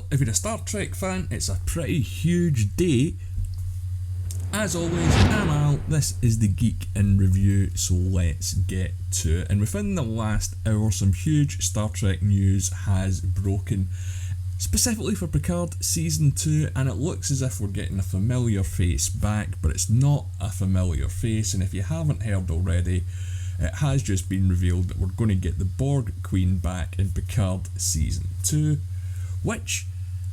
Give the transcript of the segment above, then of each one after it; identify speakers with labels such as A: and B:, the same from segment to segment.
A: Well, if you're a Star Trek fan, it's a pretty huge day. As always, I'm Al, this is the Geek in Review, so let's get to it. And within the last hour, some huge Star Trek news has broken, specifically for Picard Season 2, and it looks as if we're getting a familiar face back, but it's not a familiar face, and if you haven't heard already, it has just been revealed that we're going to get the Borg Queen back in Picard Season 2, which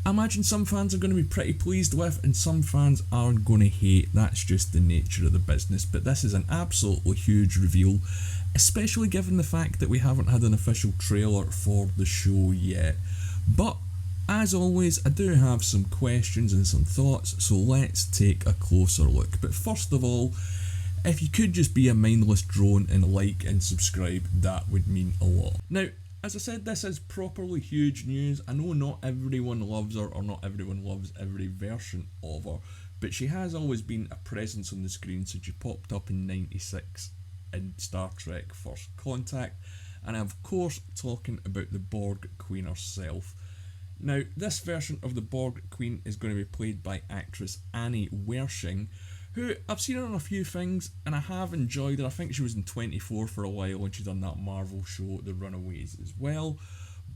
A: I imagine some fans are going to be pretty pleased with and some fans are going to hate. That's just the nature of the business, but this is an absolutely huge reveal, especially given the fact that we haven't had an official trailer for the show yet. But as always, I do have some questions and some thoughts, so let's take a closer look. But first of all, if you could just be a mindless drone and like and subscribe, that would mean a lot. Now, as I said, this is properly huge news. I know not everyone loves her, or not everyone loves every version of her, but she has always been a presence on the screen since she popped up in '96 in Star Trek First Contact, and I'm of course talking about the Borg Queen herself. Now, this version of the Borg Queen is going to be played by actress Annie Wersching, who I've seen her on a few things and I have enjoyed her. I think she was in 24 for a while and she's done that Marvel show The Runaways as well,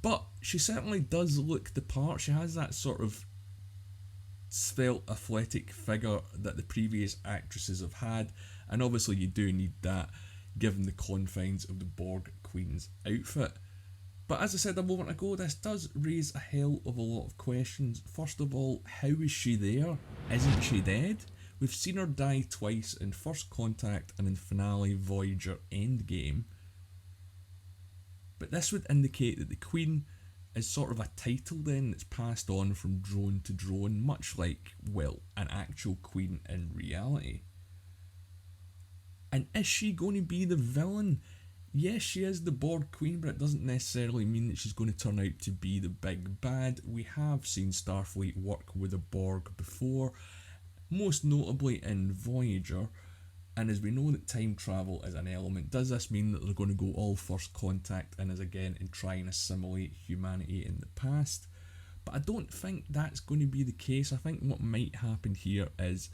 A: but she certainly does look the part. She has that sort of svelte athletic figure that the previous actresses have had, and obviously you do need that given the confines of the Borg Queen's outfit. But as I said a moment ago, this does raise a hell of a lot of questions. First of all, how is she there? Isn't she dead? We've seen her die twice in First Contact and in finale Voyager Endgame. But this would indicate that the Queen is sort of a title then that's passed on from drone to drone, much like, well, an actual Queen in reality. And is she going to be the villain? Yes, she is the Borg Queen, but it doesn't necessarily mean that she's going to turn out to be the big bad. We have seen Starfleet work with a Borg before, most notably in Voyager, and as we know that time travel is an element, does this mean that they're going to go all First Contact in as again and try and assimilate humanity in the past? But I don't think that's going to be the case. I think what might happen here is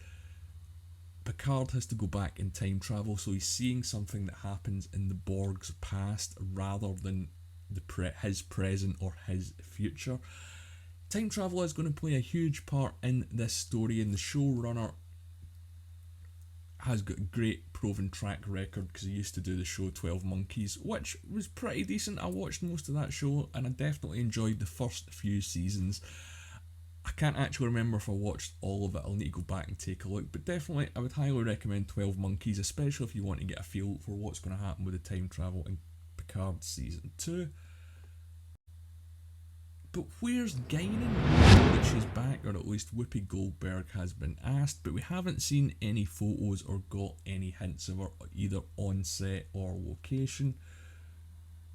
A: Picard has to go back in time travel, so he's seeing something that happens in the Borg's past rather than his present or his future. Time travel is going to play a huge part in this story, and the showrunner has got a great proven track record because he used to do the show 12 Monkeys, which was pretty decent. I watched most of that show and I definitely enjoyed the first few seasons. I can't actually remember if I watched all of it. I'll need to go back and take a look, but definitely I would highly recommend 12 Monkeys, especially if you want to get a feel for what's going to happen with the time travel in Picard Season 2. But where's Guinan? We know that she's back, or at least Whoopi Goldberg has been asked, but we haven't seen any photos or got any hints of her either on set or location.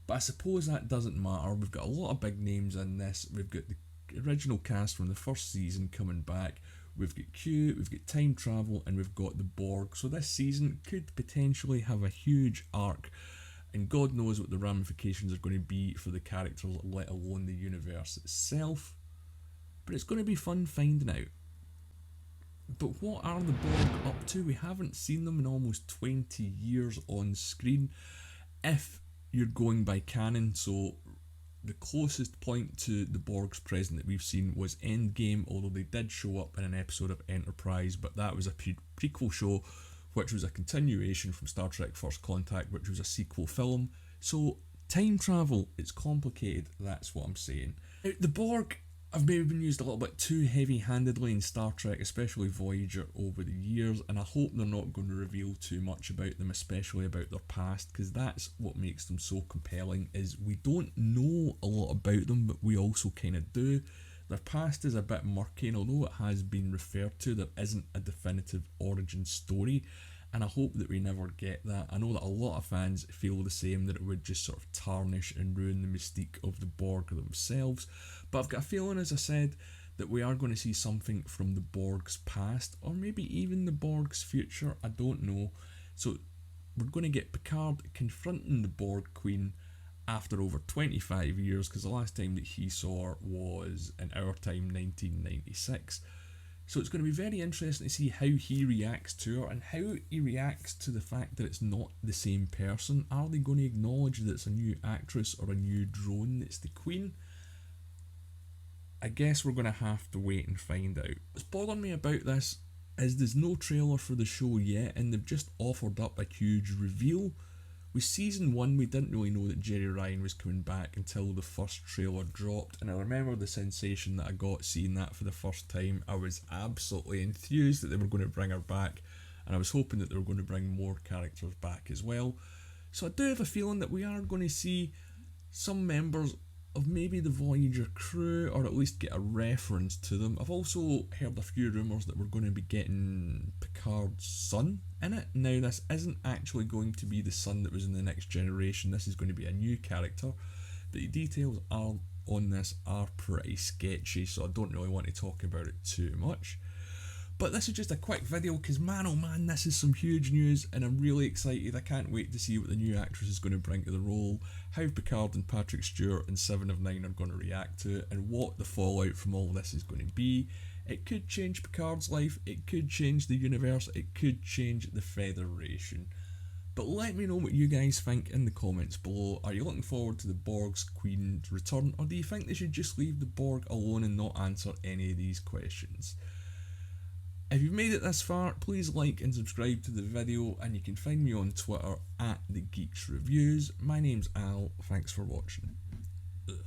A: But I suppose that doesn't matter. We've got a lot of big names in this. We've got the original cast from the first season coming back. We've got Q, we've got time travel, and we've got the Borg. So this season could potentially have a huge arc, and God knows what the ramifications are going to be for the characters, let alone the universe itself. But it's going to be fun finding out. But what are the Borg up to? We haven't seen them in almost 20 years on screen, if you're going by canon. So the closest point to the Borg's present that we've seen was Endgame, although they did show up in an episode of Enterprise, but that was a prequel show, which was a continuation from Star Trek First Contact, which was a sequel film. So time travel, it's complicated, that's what I'm saying. Now, the Borg have maybe been used a little bit too heavy-handedly in Star Trek, especially Voyager, over the years, and I hope they're not going to reveal too much about them, especially about their past, because that's what makes them so compelling, is we don't know a lot about them, but we also kind of do. Their past is a bit murky, and although it has been referred to, there isn't a definitive origin story, and I hope that we never get that. I know that a lot of fans feel the same, that it would just sort of tarnish and ruin the mystique of the Borg themselves, but I've got a feeling, as I said, that we are going to see something from the Borg's past, or maybe even the Borg's future, I don't know. So we're going to get Picard confronting the Borg Queen after over 25 years, because the last time that he saw her was in our time, 1996. So it's going to be very interesting to see how he reacts to her and how he reacts to the fact that it's not the same person. Are they going to acknowledge that it's a new actress or a new drone that's the Queen? I guess we're going to have to wait and find out. What's bothering me about this is there's no trailer for the show yet, and they've just offered up a huge reveal. With season 1, we didn't really know that Jeri Ryan was coming back until the first trailer dropped, and I remember the sensation that I got seeing that for the first time. I was absolutely enthused that they were going to bring her back, and I was hoping that they were going to bring more characters back as well. So I do have a feeling that we are going to see some members of maybe the Voyager crew, or at least get a reference to them. I've also heard a few rumours that we're going to be getting Picard's son in it. Now, this isn't actually going to be the son that was in The Next Generation. This is going to be a new character, but the details on this are pretty sketchy, so I don't really want to talk about it too much. But this is just a quick video because, man oh man, this is some huge news and I'm really excited. I can't wait to see what the new actress is going to bring to the role, how Picard and Patrick Stewart and 7 of 9 are going to react to it, and what the fallout from all this is going to be. It could change Picard's life, it could change the universe, it could change the Federation. But let me know what you guys think in the comments below. Are you looking forward to the Borg's Queen's return, or do you think they should just leave the Borg alone and not answer any of these questions? If you've made it this far, please like and subscribe to the video, and you can find me on Twitter at The Geeks Reviews. My name's Al, thanks for watching. Ugh.